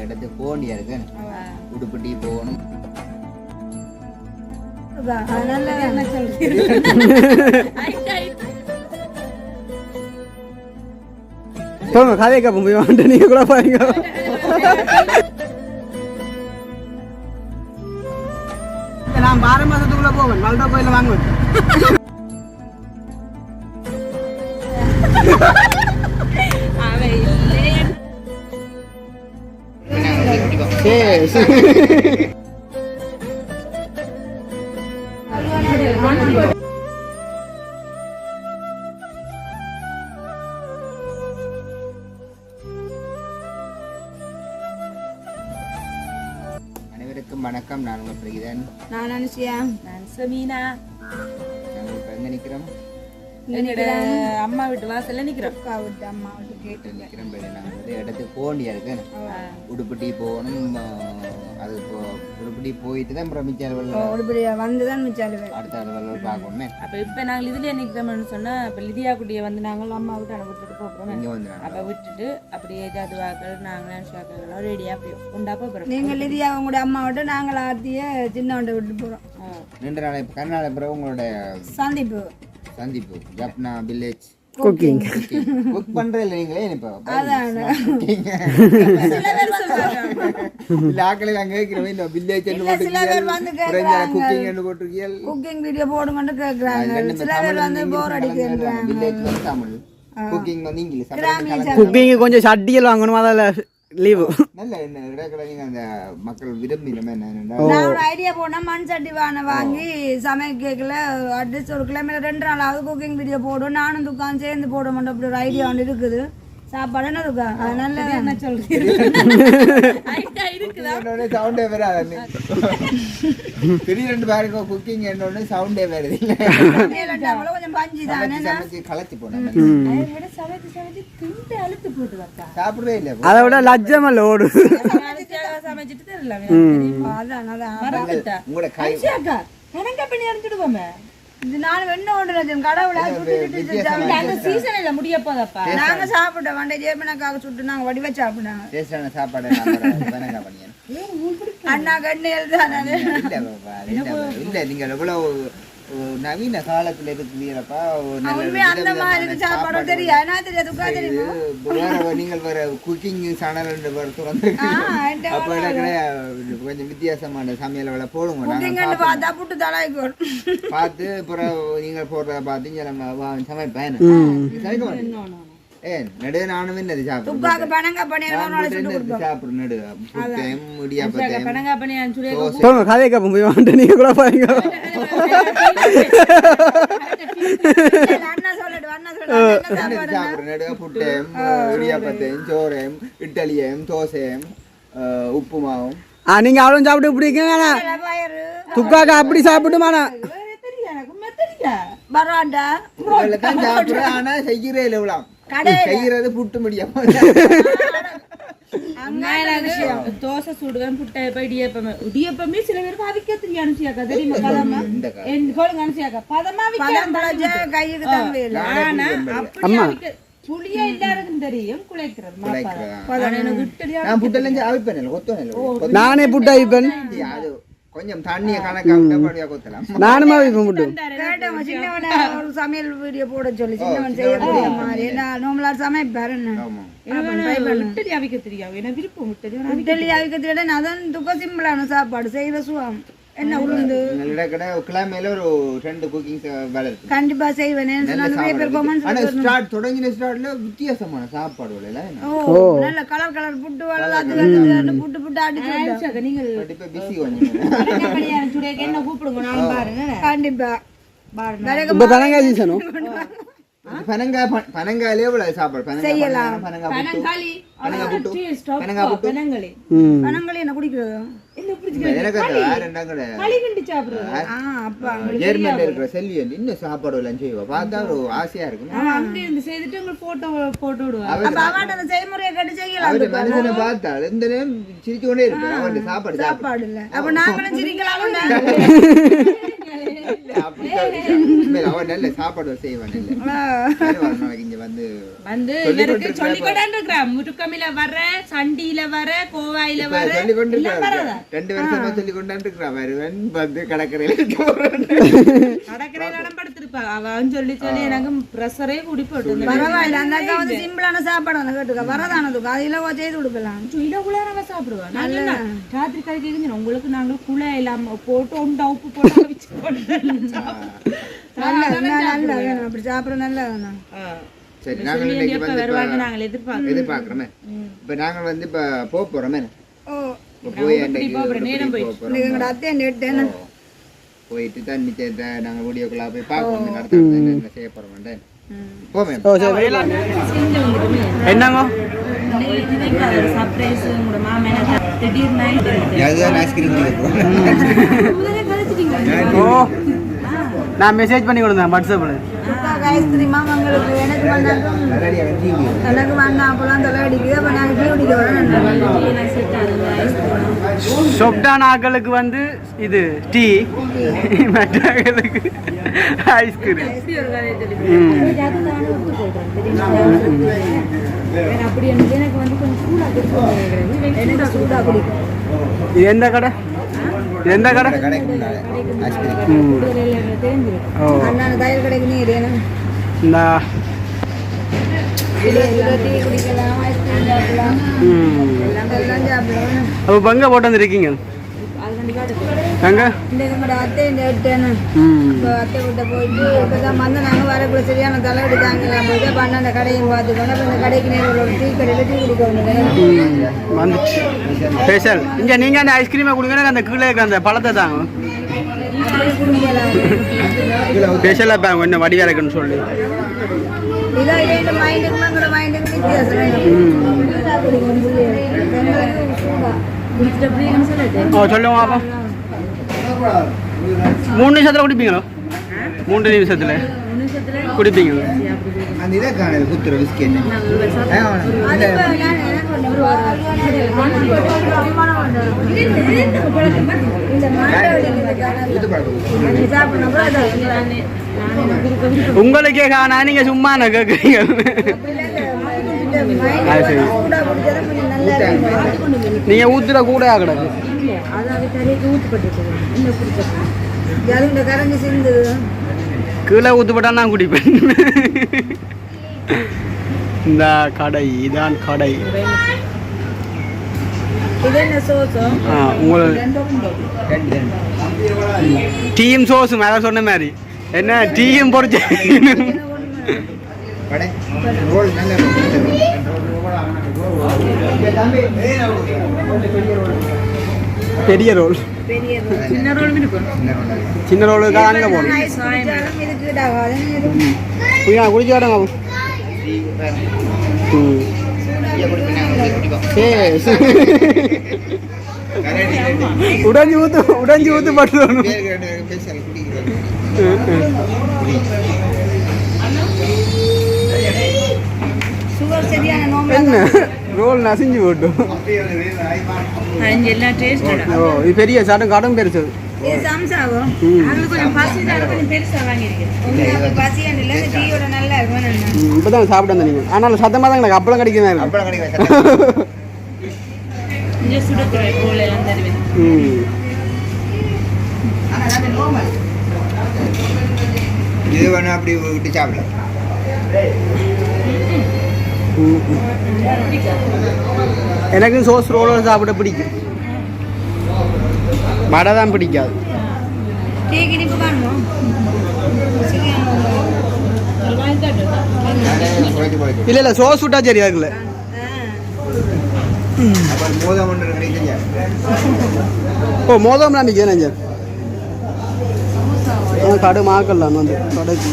இடத்துக்கு போக வேண்டியா இருக்கு. உடுப்பட்டி போகணும். போங்க கதையை கேட்போம் போய் வாங்க, நீங்க கூட பாருங்க. நான் 6 மாசத்துக்குள்ள போவேன், வல்டா கோயில வாங்குவேன். அனைவருக்கும் வணக்கம். நான் உங்கள் பிரகிதன். நான் அனுஷியா. நான் சமீனா. நாங்கள் இப்போ எங்கே நிற்கிறோம்? அம்மா வீட்டு வாசல்ல நிக்கிறோம். அக்கா வீட்டு அம்மா வீட்டு கேட்டு நிற்கிறோம். நாங்கள் வந்து இடத்துக்கு போக வேண்டியா இருக்கு. உடுப்பட்டி போகணும். அது இப்போ உடுப்பட்டி போயிட்டு தான் அப்புறம் மிச்ச உடுப்படி வந்து தான் மிச்ச அடுத்த அலுவலகம் பார்க்கணுமே. அப்போ இப்போ நாங்கள் இதுலேயே நிற்கிறோம்னு சொன்னால் இப்போ லிதியா குட்டியை வந்து நாங்கள் அம்மா விட்டு விட்டுட்டு போகிறோம். இங்கே வந்து அப்போ விட்டுட்டு அப்படியே ஜாதுவாக்கள் நாங்கள் அனுஷாக்கள் ரெடியாக போய் உண்டா போகிறோம். நீங்கள் லிதியா உங்களோட அம்மா விட்டு நாங்கள் ஆர்த்தியை சின்ன வண்டை விட்டு போகிறோம். 2 நாள் இப்போ கர்நாடக பிறகு உங்களோட சந்திப்பு ஜப்னா வில்லேஜ் குக்கிங் குக் பண்றதில்ல நீங்களே. இப்போ குக்கிங் வீடியோ போடுங்கன்னு கேக்குறாங்க. சில பேர் வந்து போர் அடிக்கிறாங்க. தமிழ் குக்கிங் வந்து இங்கிலீஷ். குக்கிங் கொஞ்சம் சட்டியல் வாங்கணும், அதில் லீவு நல்ல நீங்க அந்த மக்கள் விரும்பினமே. நான் ஒரு ஐடியா போனா மண் சட்டி வாங்கி சமைக்கல அட்லீஸ்ட் ஒரு கிலோமீட்டர் 2 நாளாவது குக்கிங் வீடியோ போடும். நானும் துக்கான் சேர்ந்து போட மாட்டோம். அப்படி ஒரு ஐடியா ஒன்று இருக்குது. சாப்பாடு என்ன இருக்கா அதனால என்ன சொல்றேன். சவுண்டே வராது. திடீரெண்டு பாருங்க குக்கிங் என்னோட சவுண்டே வருது. கொஞ்சம் பஞ்சு தானே கலச்சி போனேன். அழுத்து போட்டு சாப்பிடவே இல்லை. அதை விட லட்சமல்ல ஓடு சமைச்சிட்டு தெரியல. உங்களோட கை எனக்கு பண்ணி அனுப்பிடுவோமே. இது நான் வெண்ண ஓடுறது கடவுளா சீசன் இல்ல முடிய போதப்பா. நாங்க சாப்பிட்டோம் வண்டை ஜேபனாக்காக சுட்டு நாங்க வடிவ சாப்பிட்டாங்க. டேஸ்டான சாப்பாடு அண்ணா கண்ணியல் தானே. இல்ல நீங்க எவ்வளவு நவீன காலத்துல இருக்கிறப்பா அந்த மாதிரி சாப்பாடு தெரியாது. என்ன தெரியாது வேற நீங்கள் வேற குக்கிங் சேனல் அப்ப கொஞ்சம் வித்தியாசமான சமையல் வேலை போடுங்க. பார்த்தா புட்டு தலாய்க்கும் பார்த்து அப்புறம் நீங்க போடுறத பார்த்து நம்ம சமைப்பேன். நடு நானும் என்னது சாப்பிடுறேன். போங்க கதையை கேட்போம் போய் வாங்க, நீங்க கூட பாருங்க. புட்டையும் இடியாப்பத்தையும் சோறையும் இட்டலியையும் தோசையும் உப்புமாவும். நீங்க அவ்வளவு சாப்பிட்டு பிடிக்கீங்க. துக்காக்கா அப்படி சாப்பிட்டுமாண்ணா பரோட்டா ஆனா செய்கிறே இல்லை. செய்யறது புட்டு முடியும். தோசை சுடுவேன் புட்டை இடியப்பமே இடியப்பமே சில பேருக்கு அவிக்க தெரியும். அனுசியாக்கா தெரியுமா பதமா சொல்லுங்க. அனுசியாக்கா பதமா கையுக்கு தான் புளியா எல்லாருக்கும் தெரியும். குழைக்கிறது நானே புட்டு அவிப்பேன். கொஞ்சம் தண்ணிய கணக்காக கொத்தலாம். நானும் அவிப்பேன் புட்டு. ஒரு சமையல் வீடியோ போட சொல்லி சின்னவன் செய்யக்கூடிய மாதிரி நார்மலா சமைப்பாரு. இட்டலி அவிக்க தெரியும். என்ன விருப்பம் இட்டலி அவிக்க தெரியும். அதான் துக்க சிம்பிளான சாப்பாடு செய்வ சுவாம். என்ன உளுந்து கிழமையில ஒரு 2 குக்கிங் வேலை இருக்கு. கண்டிப்பா செய்வேன். தொடங்கின ஸ்டார்ட்ல வித்தியாசமான சாப்பாடு நல்ல கலர் கலர் புட்டு புட்டு புட்டு அடிச்சு நீங்க என்ன கூப்பிடுங்க. நானும் பாருங்க கண்டிப்பா பனங்காயிலே சாப்பாடு என்ன குடிக்கிறது செல்வியல் இன்னும் சாப்பாடு எல்லாம் செய்வா. பார்த்தா ஒரு ஆசையா இருக்கும். மனுஷனை பார்த்தா இந்த நேரம் சிரிச்சு கொண்டே இருக்கு. சாப்பாடு சாப்பாடு இல்ல அப்ப நாங்களும் சிரிக்கலாம். அப்படி சொல்லுங்க. அவன் நல்ல சாப்பாடு செய்வான் இங்க வந்து வந்து இவருக்கு சொல்லிக் கொண்டாந்துருக்கிறான். முட்டுக்கமில வர, சண்டியில வர, கோவாயில வர, சொல்லி கொண்டு 2 வருஷமா சொல்லி கொண்டாந்துருக்கிறான். வருவன் வந்து கடற்கரையில நடம்படுத்திருப்பா. அவன் சொல்லி சொல்லி எனக்கு ப்ரெஷரே கூடி போட்டு. பரவாயில்ல, அந்த அக்கா வந்து சிம்பிளான சாப்பாடு வந்து கேட்டுக்க வரதானதுக்கு அது இலவா செய்து கொடுக்கலாம். இலகுலாக சாப்பிடுவான். ராத்திரி கறிக்கு உங்களுக்கு நாங்கள் குழா இல்லாம போட்டு உண்டா உப்பு போட்டு வச்சு நல்லா வேணும், அப்படி சாப்பிட நல்லா வேணும். சரி, நாங்கள் எதிர்பார்க்கிறோமே. இப்ப நாங்கள் வந்து இப்ப போறோமே. போயிட்டு தான் நிச்சயத்தை நாங்கள் வீடியோக்குள்ள போய் பார்ப்போம். நடத்த செய்ய போறோம். என்னங்க நான் மெசேஜ் பண்ணி கொடுத்தேன் வாட்ஸ்அப்ல. சொப்டான ஆக்களுக்கு வந்து இது டீ, மற்ற ஆக்களுக்கு ஐஸ்கிரீம். இது எந்த கடை? எந்த கடை? பங்க போட்டு வந்துருக்கீங்க அங்க அத்தை கிட்ட போயிட்டு இப்பதான் வந்து நாங்க வரக்குள்ள சரியான தலை எடுத்தாங்க. போயிட்டு பண்ண கடையும் பார்த்துக்கோங்க. இந்த கடைக்கு நேரம் டீ கடையில டீ குடிக்கணும் வந்துச்சு ஸ்பெஷல். இங்க நீங்க அந்த ஐஸ்கிரீமை கொடுங்க, அந்த கீழே அந்த பழத்தை தாங்க ஸ்பெஷலா பாங்க என்ன வடிவா இருக்குன்னு சொல்லி. சொல்லுங்க. 3 நிமிஷத்துல குடிப்பீங்களோ? 3 நிமிஷத்துல குடிப்பீங்க. உங்களுக்கே காணா, நீங்க சும்மா கேக்குறீங்க. நீங்க ஊத்துற கூட கிடக்கு. கீழே ஊத்துப்பட்டா நான் குடிப்பேன். இந்த கடை இதான் கடை. டீயும் சோஸும் அதான் சொன்ன மாதிரி என்ன டீயும் பொறிச்ச பெரிய ரோல். சின்ன ரோலுக்கு அங்கே போகணும். குடிச்சாடங்க. உடஞ்சி ஊத்து பட்டு என்ன ரோல் நசிஞ்சு போட்டு. இது பெரிய சாட்டம் கடன் பெருசு. இப்பதான் சாப்பிட்டு வந்தீங்க. ஆனாலும் சத்தமா தான் எனக்கு அப்பளம் கிடைக்கும். இது வேணும் அப்படி விட்டு சாப்பிடலாம். எனக்கு சோஸ் ரோலர் சாப்பிட பிடிக்கும், வடை தான் பிடிக்காது. இல்ல இல்ல சோஸ் விட்டா சரியா இருக்குல்ல. ஓ மோதம்லாம் நிற்கிறேன் கடை மாக்கலாம் வந்து கடைக்கு.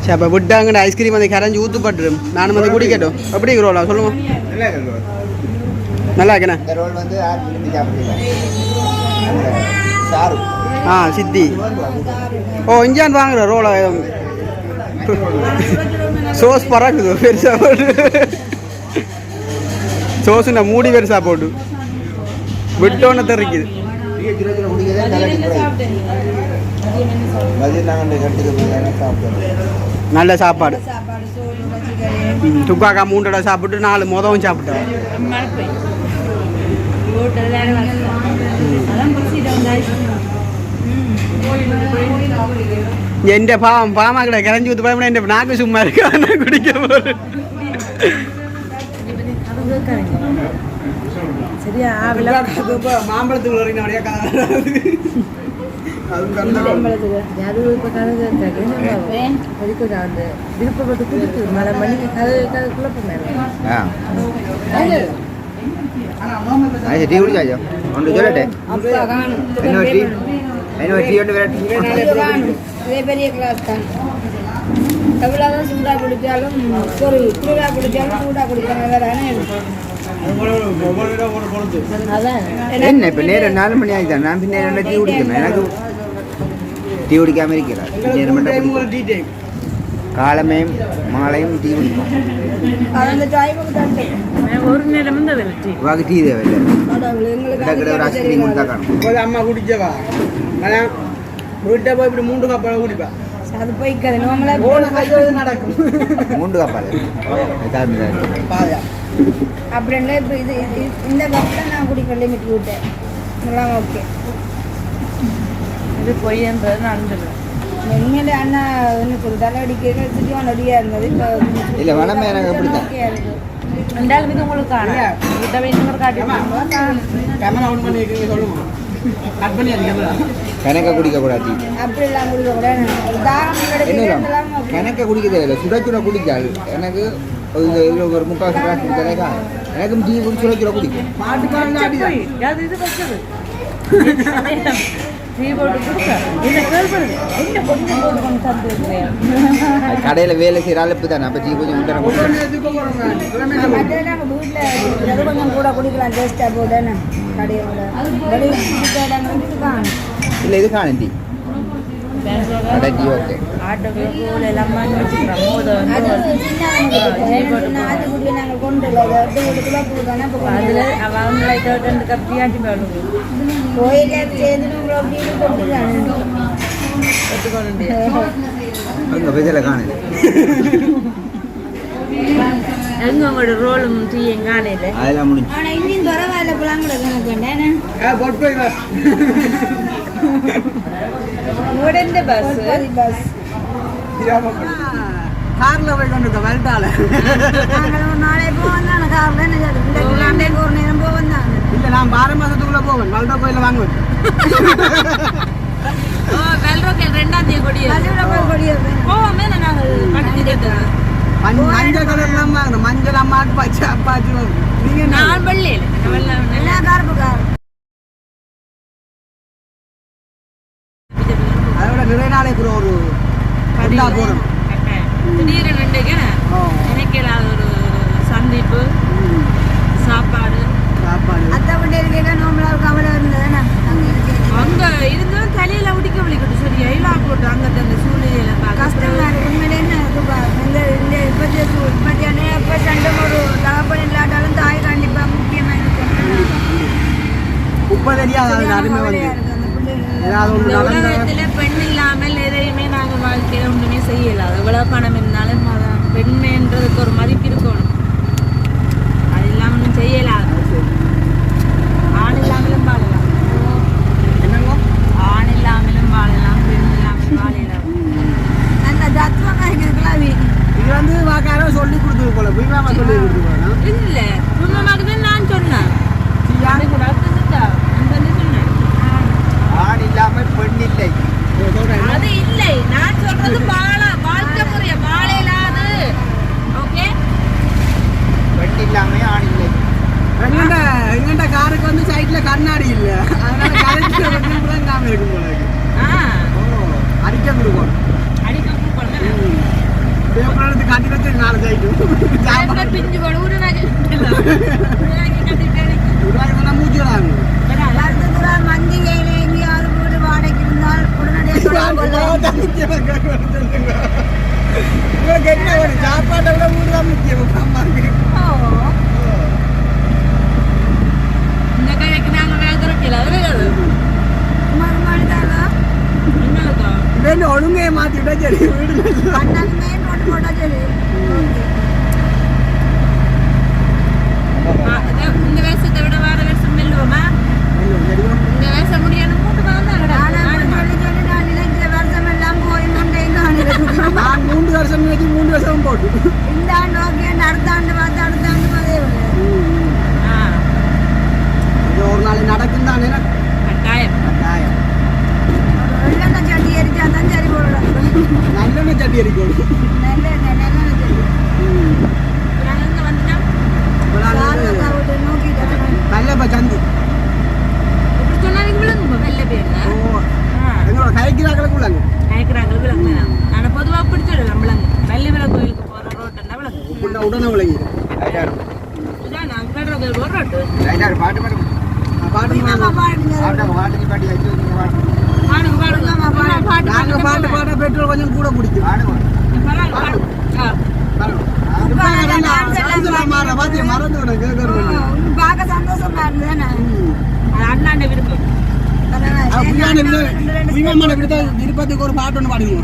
சரி அப்போ விட்டாங்கன்னு ஐஸ்கிரீம் வந்து கரைஞ்சி ஊற்றுப்பட்டுரும். நானும் வந்து குடிக்கட்டும். எப்படி ரோலா சொல்லுங்க. நல்லா இருக்கண்ணே. ஆ சித்தி. ஓ இஞ்சான் வாங்குற ரோலா சோஸ் பறக்குது பெருசா போட்டு. சோஸுண்ணா மூடி பெருசா போட்டு விட்டோன்னு தெரிக்குது. டீ சுட சுட குடிக்கிறதே தலைக்கு என்ன குறை. சாப்பிட்டீங்க? மதியம் என்ன சாப்பிட்டீங்க? மதியம் நாங்கள் கட்டுக்கு போய் சாப்பிட்டோம். நல்ல சாப்பாடு. சாப்பாடு சோறு வச்சுக்கிறேன் துக்காக்கா 3 தடவை சாப்பிட்டு 4 மொதவும் சாப்பிட்டோம். மழை ஹோட்டல் அதான் பசிட்டு வந்தாச்சு. எந்த பாமா கிட்ட கிளஞ்சி ஊத்து பாயம்னா என் நாக்கு சும்மா இருக்கா நான் குடிக்க போறேன். சரியா மாம்பழத்துக்குள்ள விருப்பப்பட்டு கொடுத்து மழை மணிக்கு குழப்பம் டீ குடிச்சாச்சோ ஒன்று சொல்லட்டே என்ன டீ என்ன டீ ஒன்று இதே பெரிய கிளாஸ் தான் எவ்வளோதான் சூடாக குடித்தாலும் ஒரு குளிராக குடித்தாலும் சூடாக குடித்தாலும் வேறு என்ன இப்போ நேரம் 4 மணி ஆகிதான் நான் பின்ன என்ன டீ குடிக்கணும் எனக்கு டீ குடிக்காம இருக்கிறார் நேரம் மட்டும் காலமையும் மாலையும் டீ குடிப்போம் அந்த டைமுக்கு தான் ஒரு நேரம் தான் வாக்கு டீ தேவையில்லை கிட்ட ஒரு ஐஸ்கிரீம் கொடுத்தா காணும் அம்மா குடிச்சவா வீட்டை போய் இப்படி 3 கப் குடிப்பா. அது போய்க்காது நம்மளே நடக்கும் 3 கப்பால் அப்படின்னா இப்போ இது இந்த கப்பில் நான் குடிக்க லிமிட் விட்டேன் எல்லாம் ஓகே இது பொய்யன்றது நான் சொல்லுவேன். உண்மையிலே அண்ணா என்ன சொல்லு தலைவடிக்க சுற்றியான ரெடியாக இருந்தது இப்போ இல்லை வனமே எனக்கு அப்படித்தான் ஓகே இருக்கு ரெண்டாலும் இது உங்களுக்கு காணும் கிட்ட போய் இன்னொரு காட்டி கேமரா ஆன் பண்ணி வைக்கிறீங்க சொல்லுமா கட் பண்ணி அது கேமரா கணக்க குடிக்கக்கூடாது அப்படிலாம் குடிக்க கூடாது தாகம் என்ன கணக்க குடிக்க தேவையில்லை சுட சுட குடிச்சால் எனக்கு ஒரு 3/4 கிளாஸ் குடிச்சாலேக்கா எனக்கும் டீ குடி சுட சுட குடிக்கும் அது இது வச்சது டீ போட்டு கொடுக்க இதை கேள்வி என்ன கொஞ்சம் போட்டு கொண்டு தந்துருக்கேன் கடையில் வேலை செய்கிற அளப்பு தானே அப்போ டீ கொஞ்சம் உண்டன மற்றெல்லாம் வீட்டில் எது கொஞ்சம் கூட குடிக்கலாம் டேஸ்ட்டாக போதுன்னு கடையோட வெளியே இல்லை இது காணும் டீ கடை டீ ஓகே ஆட்டோக்குள்ள போல எல்லாம் வச்சுக்கிறோம் போது நாட்டுக்குடியை நாங்கள் கொண்டு அதில் அவங்கள 2 கப் டீயாட்டி போடுவோம் கோயிலில் சேர்ந்து உங்களை அப்படின்னு கொண்டுருக்காங்க எடுத்துக்கொண்டு அங்கே பெஜில் காணுது எங்க உங்களோட ரோலும் டீ எங்க ஆடையில அதெல்லாம் முடிஞ்சு ஆனால் இன்னும் பரவாயில்ல பிள்ளாங்க கூட எனக்கு வேண்டாம் உடனே பஸ் பஸ் கார்ல போய் கொண்டு வெல்டால நாங்கள் ஒரு நாளை போவந்தாங்க காரில் என்ன ஒரு நேரம் போவந்தாங்க இல்ல நான் 12 மாசத்துக்குள்ள போவேன் வெல்டா கோயில வாங்குவேன். வெல்ரோக்கல் 2ஆம் தேதி கொடியே போவோமே நாங்கள் படிச்சுட்டு மஞ்சள் கலர்லாம் வாங்கணும் மஞ்சள் அம்மாட்டு பச்சை அப்பாச்சு நீங்க நான் வெள்ளையில எல்லா கார்பு கார் அதோட நிறைய நாளைக்கு ஒரு போறோம் திடீர்னு எனக்கு ஒரு சந்திப்பு சாப்பாடு அத்தை விட்டு இருக்கா நோம்பலா கவலை இருந்ததுன்னா அங்க இருந்தாலும் தலையில உடிக்க வலிக்கட்டும் சரி ஐலா போட்டு அங்க அந்த சூழ்நிலையில கஷ்டமா இருக்கு உண்மையில என்ன இந்த இப்பத்தியான எப்ப சண்டை ஒரு தகப்பன் இல்லாட்டாலும் தாய் கண்டிப்பா முக்கியமா இருக்கு உப்ப தெரியாது அருமை வந்து இந்த உலகத்துல பெண் இல்லாமல் எதையுமே நாங்க வாழ்க்கையில ஒண்ணுமே செய்யல எவ்வளவு பணம் இருந்தாலும் பெண்மைன்றதுக்கு ஒரு மதிப்பு இருக்கணும் அது இல்லாம ஒன்றும் செய்யலாது ஆண் இல்லாமலும் வாழலாம் ஆண் இல்லாமலும் வாழலாம் பெண் இல்லாமல் வாழலாம் அந்த தத்துவம் இருக்குதுலாம் இது வந்து வாக்காரோ சொல்லி கொடுத்துரு போல புரியாம சொல்லி கொடுத்துருக்கோம் இல்ல உண்மையாக நான் சொன்னேன் ஆண் இல்லாமல் பெண் இல்லை அது இல்லை நான் சொல்றது வாழ்க்கை முறைய வாழையிலாது ஓகே பெண் இல்லாமல் ஆண் இல்லை எங்கண்ட காருக்கு வந்து சைட்ல கண்ணாடி இல்ல அதனால கரண்ட் காம இருக்கும் போல அடிக்க கொடுக்கும் அடிக்க கொடுக்கணும் தேவப்படத்து காட்டி வச்சு 4 சைட்டு பிஞ்சு போட உருவாக்கி கட்டிட்டேன் உருவாக்கி மூச்சு வராங்க மஞ்சள் கையில எங்கேயாவது வீடு வாடகைக்கு இருந்தால் சாப்பாட்டை விட ஊர் தான் முக்கியம் இந்த கைக்கு நாங்கள் சரி வீடு அண்ணாக்கு மெயின் ரோடு போட்டா சரி இந்த வருஷத்தை விட வேற வருஷம் மெல்லுவோமா இந்த வருஷம் முடியணும் மூட்டு நான் நினைக்கிற வருஷம் எல்லாம் போய் நான் 3 வருஷம் நினைச்சு 3 வருஷம் போட்டு இந்த ஆண்டு ஓகே அடுத்த ஆண்டு பார்த்து அடுத்த ஆண்டு அதே இது ஒரு நாள் நடக்கும் தானே கட்டாயம் கட்டாயம் வெள்ளெண்ணெய் சட்டி எரிச்சா தான் சரி போடலாம் நல்லெண்ணெய் சட்டி எரிக்கணும் நல்லெண்ணெய் சட்டி நாங்கள் வந்துட்டோம் நோக்கி நல்ல சந்தி இப்படி சொன்னாலும் விளங்குமா வெள்ளை பேர் எங்களோட கைக்கிறாக்களுக்கு உள்ளாங்க கேட்குறாங்க விளங்கு ஆனால் பொதுவாக பிடிச்சிடலாம் விளங்கு வெள்ளை விளக்கு கோயிலுக்கு போகிற ரோட்டுன்னா விளங்கு உடனே விளங்கி இதான் நாங்கள் ஒரு ரோட்டு பாட்டு பாட்டு பாட்டு பாட்டி வச்சு பாடுங்க பாடுங்க நாங்க பாட்டு பாட பெட்ரோல் கொஞ்சம் கூட குடிக்கும் பார்க்க சந்தோஷமா இருந்தேன் அண்ணாண்ட விருப்பம் விருப்பத்துக்கு ஒரு பாட்டு ஒன்று பாடுங்க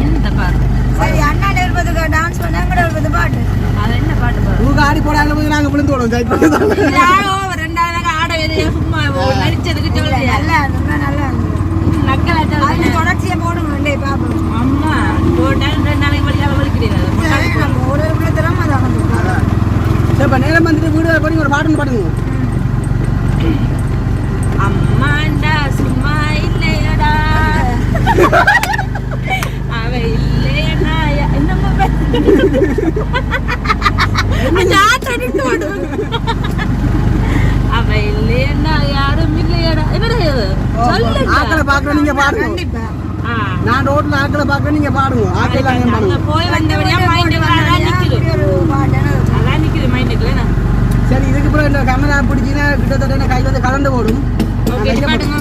இந்த பாட்டு சரி அண்ணா இருப்பதுக்கு டான்ஸ் பண்ணாங்க இருப்பது பாட்டு அது என்ன பாட்டு பாடு உங்க ஆடி போடாத போது நாங்க விழுந்து விடுவோம் ரெண்டாவது ஆட வேலையா சும்மா நடிச்சதுக்கு சொல்றேன் நல்லா இருந்தது நல்லா இருந்தது நக்கலா அது தொடர்ச்சியை போடுங்க இல்லை பாப்போம் அம்மா போட்டாலும் 2 நாளைக்கு வழியாக வலிக்கிறீங்க ஒரு திறமை தான் சரி இப்போ நேரம் வந்துட்டு வீடு பண்ணி ஒரு பாட்டு பாடுங்க அம்மாண்டா சும்மா இல்லையடா அவ இல்லையடா என்னம்மா அவ இல்லையடா யாரும் இல்லையடா என்னடா சொல்லு ஆக்களை பார்க்குறோம் நீங்க பாடுங்க கண்டிப்பா நான் ரோட்ல ஆக்களை பார்க்குறோம் நீங்க பாடுங்க ஆக்கள் பாடுங்க போய் வந்தபடியா மைண்டுக்கு நிக்குது அதான் நிக்குது மைண்டுக்கு சரி இதுக்கு அப்புறம் இந்த கேமரா பிடிச்சின்னா கிட்டத்தட்ட கை வந்து கலந்து போடும் ஓகே பாடுங்க